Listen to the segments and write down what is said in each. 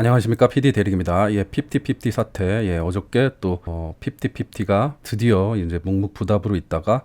안녕하십니까, PD 대리입니다. 예, 50-50 사태. 예, 어저께 또 50-50가 드디어 이제 묵묵부답으로 있다가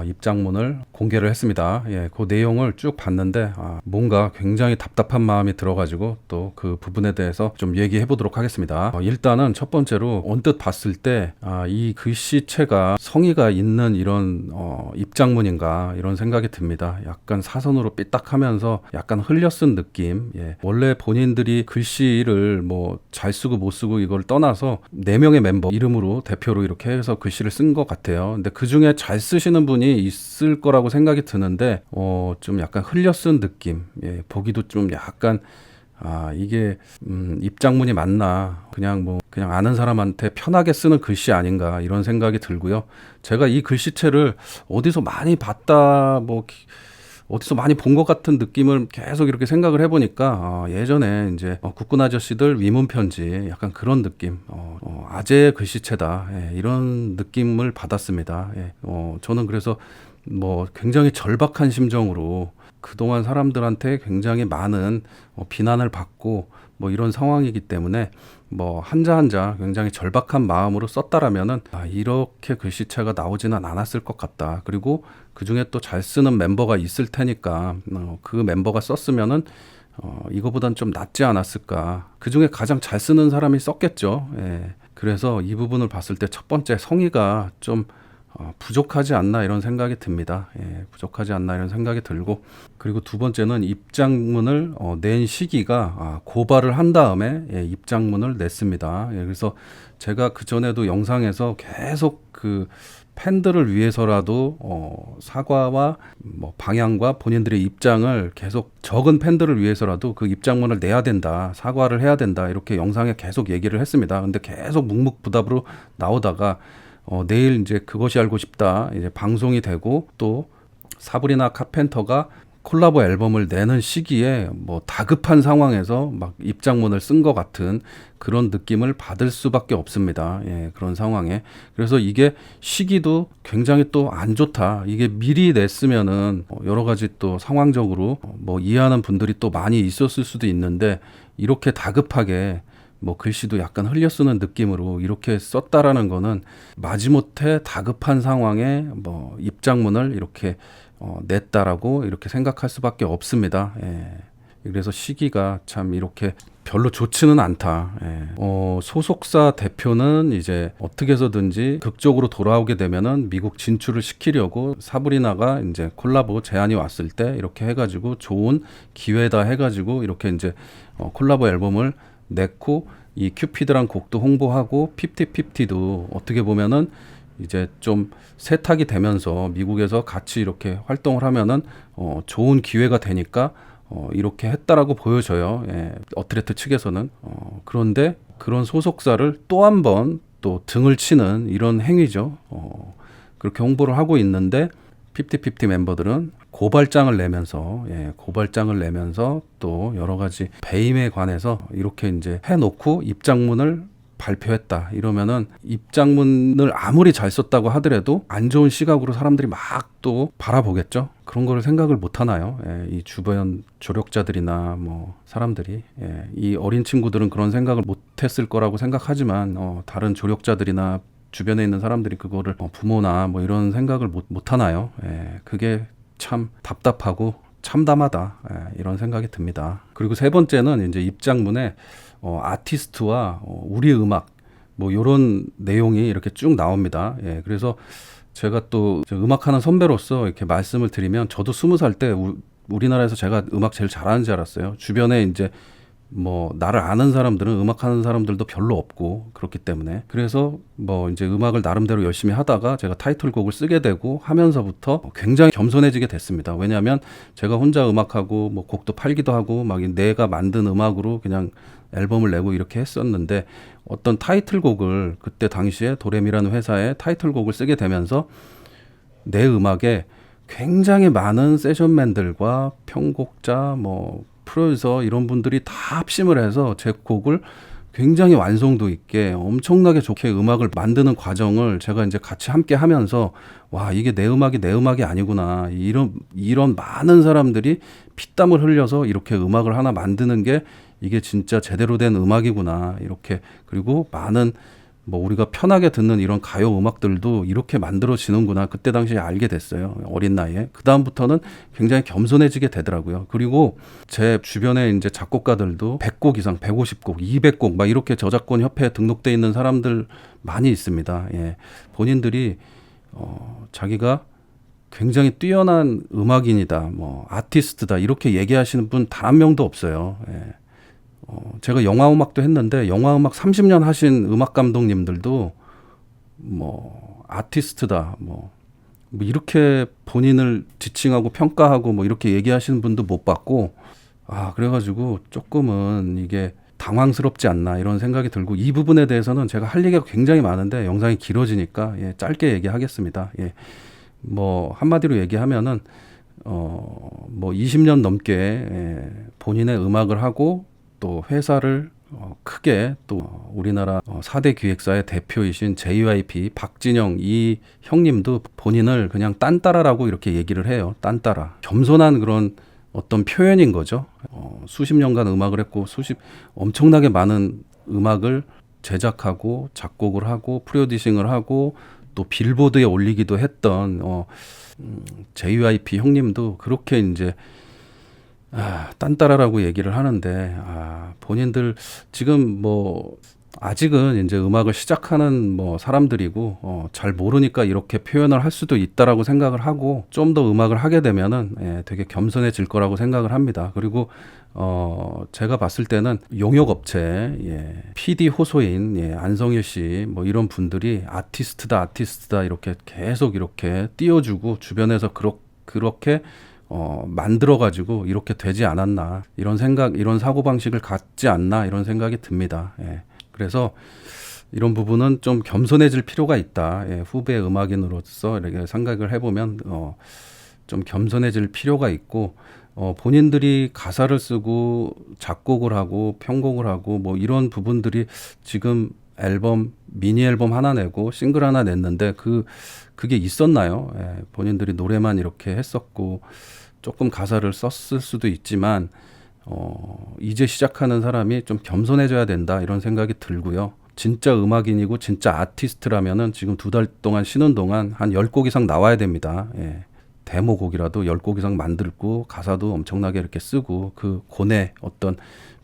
입장문을 공개를 했습니다. 예, 그 내용을 쭉 봤는데 뭔가 굉장히 답답한 마음이 들어가지고 또 그 부분에 대해서 좀 얘기해 보도록 하겠습니다. 일단은 첫 번째로 언뜻 봤을 때 이 글씨체가 성의가 있는 이런 입장문인가 이런 생각이 듭니다. 약간 사선으로 삐딱하면서 약간 흘려 쓴 느낌. 예, 원래 본인들이 글씨를 뭐 잘 쓰고 못 쓰고 이걸 떠나서 4명의 멤버 이름으로 대표로 이렇게 해서 글씨를 쓴 것 같아요. 근데 그 중에 잘 쓰시는 분이 있을 거라고 생각이 드는데 좀 약간 흘려 쓴 느낌. 예, 보기도 좀 약간 이게 입장문이 맞나, 그냥 아는 사람한테 편하게 쓰는 글씨 아닌가 이런 생각이 들고요. 제가 이 글씨체를 어디서 많이 봤다, 어디서 많이 본 것 같은 느낌을 계속 이렇게 생각을 해보니까 예전에 이제 국군 아저씨들 위문 편지 약간 그런 느낌, 아재의 글씨체다, 예, 이런 느낌을 받았습니다. 예, 저는 그래서 굉장히 절박한 심정으로 그동안 사람들한테 굉장히 많은 비난을 받고 이런 상황이기 때문에 한자 한자 굉장히 절박한 마음으로 썼다라면은 이렇게 글씨체가 나오지는 않았을 것 같다. 그리고 그 중에 또 잘 쓰는 멤버가 있을 테니까 그 멤버가 썼으면은 이거보단 좀 낫지 않았을까. 그 중에 가장 잘 쓰는 사람이 썼겠죠. 예. 그래서 이 부분을 봤을 때 첫 번째 성의가 좀 부족하지 않나 이런 생각이 듭니다. 예, 부족하지 않나 이런 생각이 들고, 그리고 두 번째는 입장문을 낸 시기가 고발을 한 다음에 입장문을 냈습니다. 예, 그래서 제가 그 전에도 영상에서 계속 그 팬들을 위해서라도 사과와 방향과 본인들의 입장을 계속, 적은 팬들을 위해서라도 그 입장문을 내야 된다, 사과를 해야 된다, 이렇게 영상에 계속 얘기를 했습니다. 근데 계속 묵묵부답으로 나오다가 내일 이제 그것이 알고 싶다 이제 방송이 되고, 또 사브리나 카펜터가 콜라보 앨범을 내는 시기에 다급한 상황에서 막 입장문을 쓴 것 같은 그런 느낌을 받을 수밖에 없습니다. 예, 그런 상황에. 그래서 이게 시기도 굉장히 또 안 좋다. 이게 미리 냈으면은 여러 가지 또 상황적으로 이해하는 분들이 또 많이 있었을 수도 있는데, 이렇게 다급하게 글씨도 약간 흘려 쓰는 느낌으로 이렇게 썼다라는 거는 마지못해 다급한 상황에 입장문을 이렇게 냈다라고 이렇게 생각할 수밖에 없습니다. 예. 그래서 시기가 참 이렇게 별로 좋지는 않다. 예. 소속사 대표는 이제 어떻게 해서든지 극적으로 돌아오게 되면은 미국 진출을 시키려고, 사브리나가 이제 콜라보 제안이 왔을 때 이렇게 해가지고 좋은 기회다 해가지고 이렇게 이제 콜라보 앨범을 냈고, 이 큐피드란 곡도 홍보하고 50-50도 어떻게 보면은 이제 좀 세탁이 되면서 미국에서 같이 이렇게 활동을 하면은 좋은 기회가 되니까 이렇게 했다라고 보여져요. 예, 어트레트 측에서는. 그런데 그런 소속사를 또 한 번 또 등을 치는 이런 행위죠. 그렇게 홍보를 하고 있는데 50-50 멤버들은 고발장을 내면서 또 여러 가지 배임에 관해서 이렇게 이제 해놓고 입장문을 발표했다. 이러면은 입장문을 아무리 잘 썼다고 하더라도 안 좋은 시각으로 사람들이 막 또 바라보겠죠. 그런 거를 생각을 못 하나요? 예, 이 주변 조력자들이나 사람들이, 예, 이 어린 친구들은 그런 생각을 못 했을 거라고 생각하지만 다른 조력자들이나 주변에 있는 사람들이 그거를 부모나 이런 생각을 못 하나요? 예, 그게 참 답답하고 참담하다, 예, 이런 생각이 듭니다. 그리고 세 번째는 이제 입장문에 아티스트와 우리 음악 이런 내용이 이렇게 쭉 나옵니다. 예, 그래서 제가 또 음악하는 선배로서 이렇게 말씀을 드리면, 저도 20살 때 우리나라에서 제가 음악 제일 잘하는 줄 알았어요. 주변에 이제 나를 아는 사람들은, 음악하는 사람들도 별로 없고 그렇기 때문에. 그래서 이제 음악을 나름대로 열심히 하다가 제가 타이틀곡을 쓰게 되고 하면서부터 굉장히 겸손해지게 됐습니다. 왜냐하면 제가 혼자 음악하고 곡도 팔기도 하고 내가 만든 음악으로 그냥 앨범을 내고 이렇게 했었는데, 어떤 타이틀곡을, 그때 당시에 도레미라는 회사에 타이틀곡을 쓰게 되면서 내 음악에 굉장히 많은 세션맨들과 편곡자, 프로듀서 이런 분들이 다 합심을 해서 제 곡을 굉장히 완성도 있게 엄청나게 좋게 음악을 만드는 과정을 제가 이제 같이 함께 하면서, 와, 이게 내 음악이 아니구나. 이런 많은 사람들이 피땀을 흘려서 이렇게 음악을 하나 만드는 게 이게 진짜 제대로 된 음악이구나 이렇게. 그리고 많은 뭐 우리가 편하게 듣는 이런 가요 음악들도 이렇게 만들어지는구나 그때 당시에 알게 됐어요. 어린 나이에. 그 다음부터는 굉장히 겸손해지게 되더라고요. 그리고 제 주변에 이제 작곡가들도 100곡 이상, 150곡, 200곡 막 이렇게 저작권 협회에 등록돼 있는 사람들 많이 있습니다. 예. 본인들이 자기가 굉장히 뛰어난 음악인이다, 뭐 아티스트다 이렇게 얘기하시는 분 단 한 명도 없어요. 예. 제가 영화 음악도 했는데 영화 음악 30년 하신 음악 감독님들도 뭐 아티스트다 뭐 이렇게 본인을 지칭하고 평가하고 뭐 이렇게 얘기하시는 분도 못 봤고, 그래가지고 조금은 이게 당황스럽지 않나 이런 생각이 들고, 이 부분에 대해서는 제가 할 얘기가 굉장히 많은데 영상이 길어지니까 짧게 얘기하겠습니다. 뭐 한마디로 얘기하면은 뭐 20년 넘게 본인의 음악을 하고 또 회사를 크게 또 우리나라 4대 기획사의 대표이신 JYP 박진영 이 형님도 본인을 그냥 딴따라라고 이렇게 얘기를 해요. 딴따라. 겸손한 그런 어떤 표현인 거죠. 수십 년간 음악을 했고 엄청나게 많은 음악을 제작하고 작곡을 하고 프로듀싱을 하고 또 빌보드에 올리기도 했던 JYP 형님도 그렇게 이제 딴따라라고 얘기를 하는데, 본인들 지금 뭐 아직은 이제 음악을 시작하는 뭐 사람들이고 잘 모르니까 이렇게 표현을 할 수도 있다라고 생각을 하고, 좀 더 음악을 하게 되면은 되게 겸손해질 거라고 생각을 합니다. 그리고 제가 봤을 때는 용역업체 PD 호소인 안성일 씨 뭐 이런 분들이 아티스트다 이렇게 계속 이렇게 띄워주고 주변에서 그렇게 만들어가지고 이렇게 되지 않았나 이런 생각, 이런 사고방식을 갖지 않나 이런 생각이 듭니다. 그래서 이런 부분은 좀 겸손해질 필요가 있다. 후배 음악인으로서 이렇게 생각을 해보면 좀 겸손해질 필요가 있고, 본인들이 가사를 쓰고 작곡을 하고 편곡을 하고 뭐 이런 부분들이 지금 미니 앨범 하나 내고 싱글 하나 냈는데 그게 있었나요? 본인들이 노래만 이렇게 했었고 조금 가사를 썼을 수도 있지만 이제 시작하는 사람이 좀 겸손해져야 된다 이런 생각이 들고요. 진짜 음악인이고 진짜 아티스트라면은 지금 2달 동안 쉬는 동안 한 10곡 이상 나와야 됩니다. 데모곡이라도 10곡 이상 만들고 가사도 엄청나게 이렇게 쓰고 그 고뇌, 어떤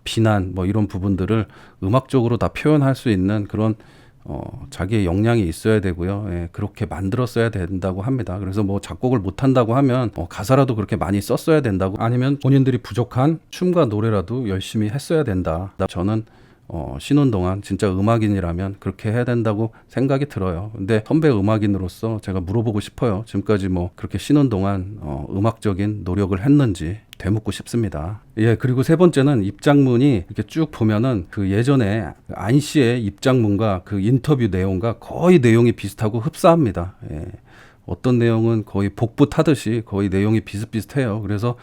비난 뭐 이런 부분들을 음악적으로 다 표현할 수 있는 그런 자기의 역량이 있어야 되고요. 그렇게 만들었어야 된다고 합니다. 그래서 뭐 작곡을 못한다고 하면 가사라도 그렇게 많이 썼어야 된다고, 아니면 본인들이 부족한 춤과 노래라도 열심히 했어야 된다. 저는 쉬는 동안 진짜 음악인이라면 그렇게 해야 된다고 생각이 들어요. 근데 선배 음악인으로서 제가 물어보고 싶어요. 지금까지 뭐 그렇게 쉬는 동안 음악적인 노력을 했는지 되묻고 싶습니다. 그리고 세 번째는 입장문이 이렇게 쭉 보면은 그 예전에 안 씨의 입장문과 그 인터뷰 내용과 거의 내용이 비슷하고 흡사합니다. 어떤 내용은 거의 복부 타듯이 거의 내용이 비슷비슷해요. 그래서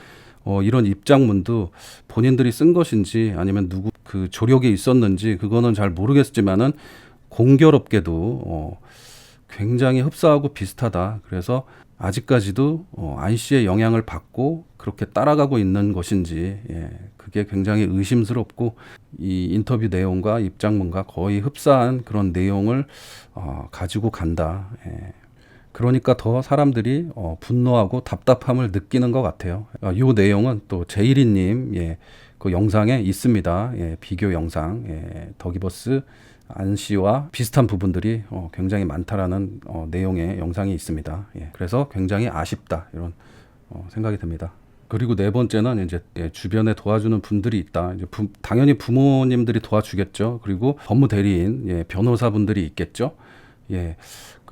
이런 입장문도 본인들이 쓴 것인지 아니면 누구 그 조력이 있었는지 그거는 잘 모르겠지만은 공교롭게도 굉장히 흡사하고 비슷하다. 그래서 아직까지도 안 씨의 영향을 받고 그렇게 따라가고 있는 것인지 그게 굉장히 의심스럽고, 이 인터뷰 내용과 입장문과 거의 흡사한 그런 내용을 가지고 간다. 그러니까 더 사람들이 분노하고 답답함을 느끼는 것 같아요. 이 내용은 또 제이리님 그 영상에 있습니다. 비교 영상, 더기버스 안 씨와 비슷한 부분들이 굉장히 많다라는 내용의 영상이 있습니다. 그래서 굉장히 아쉽다 이런 생각이 듭니다. 그리고 네 번째는 이제 주변에 도와주는 분들이 있다. 이제 당연히 부모님들이 도와주겠죠. 그리고 법무 대리인, 변호사분들이 있겠죠.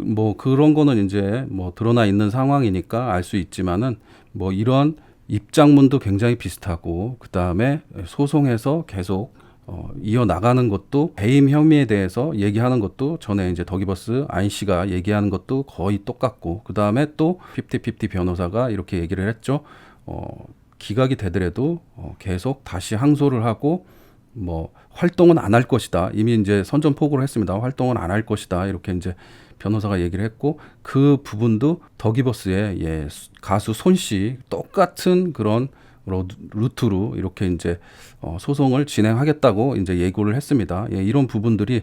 뭐 그런 거는 이제 뭐 드러나 있는 상황이니까 알 수 있지만은, 뭐 이런 입장문도 굉장히 비슷하고 그 다음에 소송에서 계속 이어나가는 것도, 배임 혐의에 대해서 얘기하는 것도 전에 이제 더기버스 안 씨가 얘기하는 것도 거의 똑같고, 그 다음에 또 50-50 변호사가 이렇게 얘기를 했죠. 기각이 되더라도 계속 다시 항소를 하고 뭐 활동은 안 할 것이다. 이미 이제 선전포고를 했습니다. 활동은 안 할 것이다. 이렇게 이제 변호사가 얘기를 했고, 그 부분도 더기버스의 가수 손 씨 똑같은 그런 루트로 이렇게 이제 소송을 진행하겠다고 이제 예고를 했습니다. 예, 이런 부분들이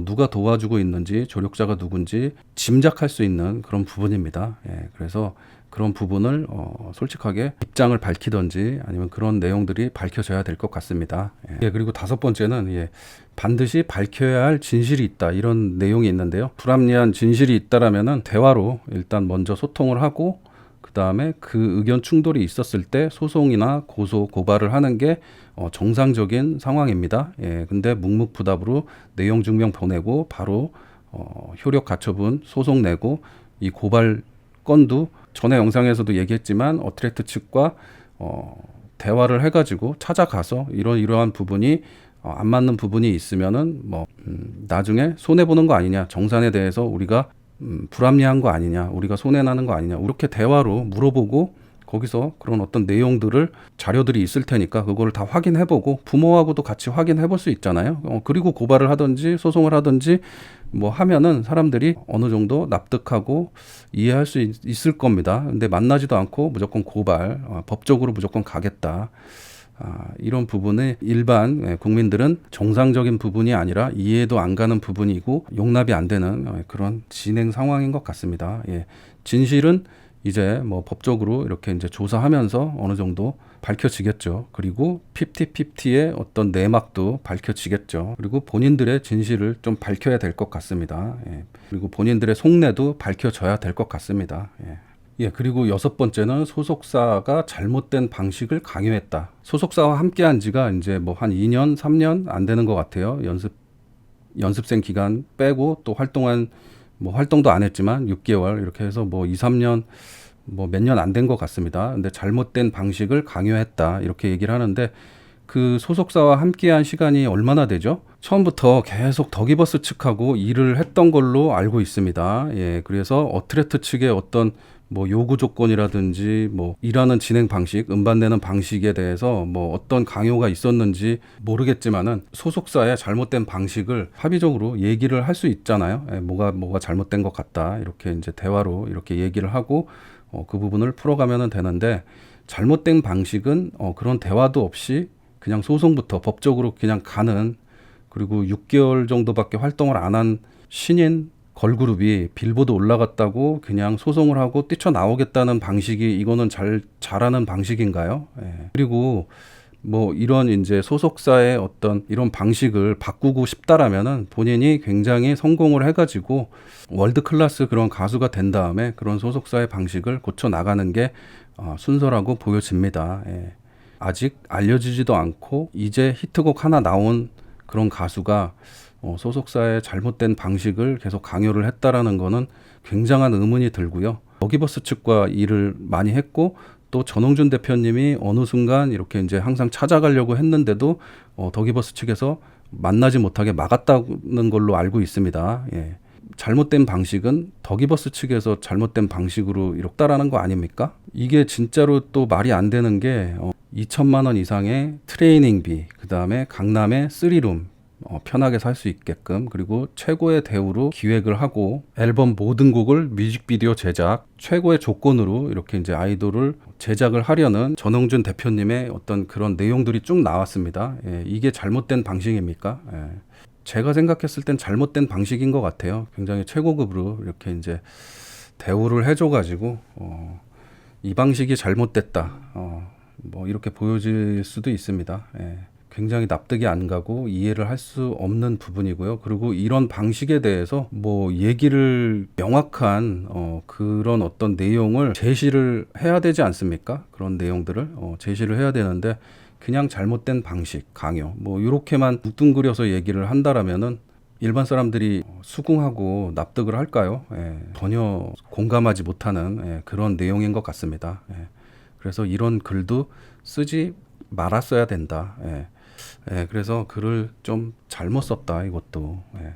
누가 도와주고 있는지, 조력자가 누군지 짐작할 수 있는 그런 부분입니다. 예, 그래서 그런 부분을 솔직하게 입장을 밝히던지 아니면 그런 내용들이 밝혀져야 될 것 같습니다. 예, 그리고 다섯 번째는 반드시 밝혀야 할 진실이 있다, 이런 내용이 있는데요. 불합리한 진실이 있다라면은 대화로 일단 먼저 소통을 하고 그 다음에 그 의견 충돌이 있었을 때 소송이나 고소, 고발을 하는 게 정상적인 상황입니다. 예, 근데 묵묵부답으로 내용 증명 보내고 바로 효력 가처분 소송 내고 이 고발 건도 전에 영상에서도 얘기했지만 어트랙트 측과 대화를 해가지고 찾아가서 이러한 부분이 안 맞는 부분이 있으면은 나중에 손해 보는 거 아니냐, 정산에 대해서 우리가 불합리한 거 아니냐, 우리가 손해 나는 거 아니냐, 이렇게 대화로 물어보고 거기서 그런 어떤 내용들을 자료들이 있을 테니까 그거를 다 확인해보고 부모하고도 같이 확인해볼 수 있잖아요. 그리고 고발을 하든지 소송을 하든지 하면은 사람들이 어느 정도 납득하고 이해할 수 있을 겁니다. 근데 만나지도 않고 무조건 고발, 법적으로 무조건 가겠다, 이런 부분에 일반 국민들은 정상적인 부분이 아니라 이해도 안 가는 부분이고 용납이 안 되는 그런 진행 상황인 것 같습니다. 예. 진실은 이제 법적으로 이렇게 이제 조사하면서 어느 정도 밝혀지겠죠. 그리고 50-50의 어떤 내막도 밝혀지겠죠. 그리고 본인들의 진실을 좀 밝혀야 될 것 같습니다. 예. 그리고 본인들의 속내도 밝혀져야 될 것 같습니다. 예. 예, 그리고 여섯 번째는 소속사가 잘못된 방식을 강요했다. 소속사와 함께한 지가 이제 한 2년, 3년 안 되는 것 같아요. 연습생 기간 빼고 또 활동도 안 했지만 6개월 이렇게 해서 2, 3년 몇 년 안 된 것 같습니다. 근데 잘못된 방식을 강요했다, 이렇게 얘기를 하는데 그 소속사와 함께한 시간이 얼마나 되죠? 처음부터 계속 더기버스 측하고 일을 했던 걸로 알고 있습니다. 예, 그래서 어트랙트 측의 어떤 요구 조건이라든지 일하는 진행 방식, 음반내는 방식에 대해서 어떤 강요가 있었는지 모르겠지만은 소속사의 잘못된 방식을 합의적으로 얘기를 할 수 있잖아요. 예, 뭐가 잘못된 것 같다, 이렇게 이제 대화로 이렇게 얘기를 하고 그 부분을 풀어가면 되는데, 잘못된 방식은 그런 대화도 없이 그냥 소송부터 법적으로 그냥 가는, 그리고 6개월 정도밖에 활동을 안 한 신인 걸그룹이 빌보드 올라갔다고 그냥 소송을 하고 뛰쳐나오겠다는 방식이, 이거는 잘하는 방식인가요? 예. 그리고 이런 이제 소속사의 어떤 이런 방식을 바꾸고 싶다라면은 본인이 굉장히 성공을 해가지고 월드 클래스 그런 가수가 된 다음에 그런 소속사의 방식을 고쳐 나가는 게 순서라고 보여집니다. 예. 아직 알려지지도 않고 이제 히트곡 하나 나온 그런 가수가 소속사의 잘못된 방식을 계속 강요를 했다라는 거는 굉장한 의문이 들고요. 더기버스 측과 일을 많이 했고 또 전홍준 대표님이 어느 순간 이렇게 이제 항상 찾아가려고 했는데도 더기버스 측에서 만나지 못하게 막았다는 걸로 알고 있습니다. 예. 잘못된 방식은 더기버스 측에서 잘못된 방식으로 이렇다라는 거 아닙니까? 이게 진짜로 또 말이 안 되는 게 2천만 원 이상의 트레이닝비, 그 다음에 강남의 3룸 편하게 살 수 있게끔, 그리고 최고의 대우로 기획을 하고 앨범 모든 곡을 뮤직비디오 제작, 최고의 조건으로 이렇게 이제 아이돌을 제작을 하려는 전홍준 대표님의 어떤 그런 내용들이 쭉 나왔습니다. 예, 이게 잘못된 방식입니까? 예. 제가 생각했을 땐 잘못된 방식인 것 같아요. 굉장히 최고급으로 이렇게 이제 대우를 해줘가지고 이 방식이 잘못됐다, 이렇게 보여질 수도 있습니다. 예. 굉장히 납득이 안 가고 이해를 할 수 없는 부분이고요. 그리고 이런 방식에 대해서 얘기를 명확한 그런 어떤 내용을 제시를 해야 되지 않습니까? 그런 내용들을 제시를 해야 되는데 그냥 잘못된 방식, 강요 이렇게만 뭉뚱그려서 얘기를 한다라면은 일반 사람들이 수긍하고 납득을 할까요? 예, 전혀 공감하지 못하는 그런 내용인 것 같습니다. 예, 그래서 이런 글도 쓰지 말았어야 된다. 예. 예, 그래서 글을 좀 잘못 썼다, 이것도. 예,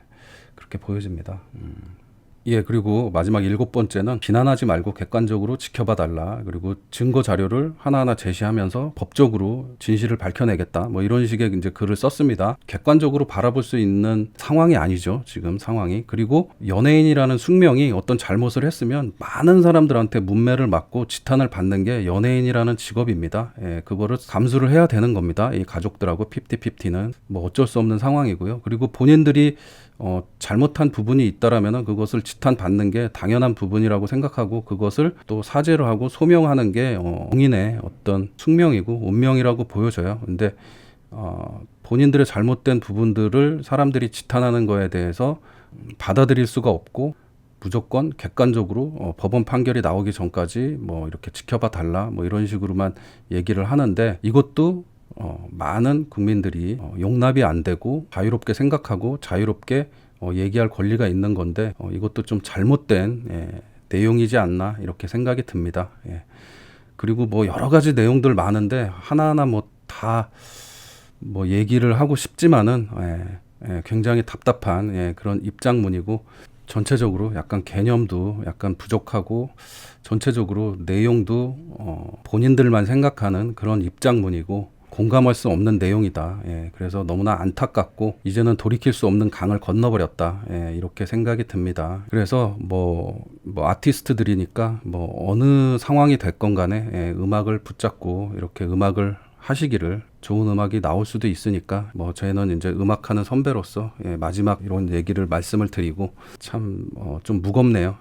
그렇게 보여집니다. 예, 그리고 마지막 7번째는 비난하지 말고 객관적으로 지켜봐 달라. 그리고 증거 자료를 하나하나 제시하면서 법적으로 진실을 밝혀내겠다. 뭐 이런 식의 이제 글을 썼습니다. 객관적으로 바라볼 수 있는 상황이 아니죠. 지금 상황이. 그리고 연예인이라는 숙명이 어떤 잘못을 했으면 많은 사람들한테 문매를 맞고 지탄을 받는 게 연예인이라는 직업입니다. 예, 그거를 감수를 해야 되는 겁니다. 이 가족들하고 50-50는 뭐 어쩔 수 없는 상황이고요. 그리고 본인들이 잘못한 부분이 있다라면은 그것을 지탄받는 게 당연한 부분이라고 생각하고 그것을 또 사죄를 하고 소명하는 게 공인의 어떤 숙명이고 운명이라고 보여져요. 근데 본인들의 잘못된 부분들을 사람들이 지탄하는 거에 대해서 받아들일 수가 없고 무조건 객관적으로 법원 판결이 나오기 전까지 뭐 이렇게 지켜봐 달라 뭐 이런 식으로만 얘기를 하는데 이것도 많은 국민들이 용납이 안 되고 자유롭게 생각하고 자유롭게 얘기할 권리가 있는 건데 이것도 좀 잘못된 내용이지 않나 이렇게 생각이 듭니다. 예. 그리고 뭐 여러 가지 내용들 많은데 하나하나 뭐 다 뭐 얘기를 하고 싶지만은 굉장히 답답한 그런 입장문이고 전체적으로 약간 개념도 약간 부족하고 전체적으로 내용도 본인들만 생각하는 그런 입장문이고 공감할 수 없는 내용이다. 예, 그래서 너무나 안타깝고 이제는 돌이킬 수 없는 강을 건너버렸다. 예, 이렇게 생각이 듭니다. 그래서 뭐 아티스트들이니까 뭐 어느 상황이 됐건 간에 음악을 붙잡고 이렇게 음악을 하시기를 좋은 음악이 나올 수도 있으니까 뭐 저희는 이제 음악하는 선배로서 마지막 이런 얘기를 말씀을 드리고 참 좀 무겁네요.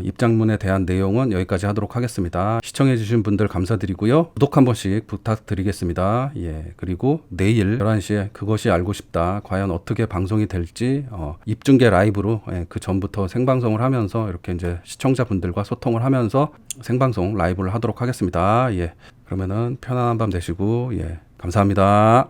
입장문에 대한 내용은 여기까지 하도록 하겠습니다. 시청해 주신 분들 감사드리고요. 구독 한 번씩 부탁드리겠습니다. 예, 그리고 내일 11시에 그것이 알고 싶다. 과연 어떻게 방송이 될지 입중계 라이브로 그 전부터 생방송을 하면서 이렇게 이제 시청자분들과 소통을 하면서 생방송 라이브를 하도록 하겠습니다. 예. 그러면은 편안한 밤 되시고 감사합니다.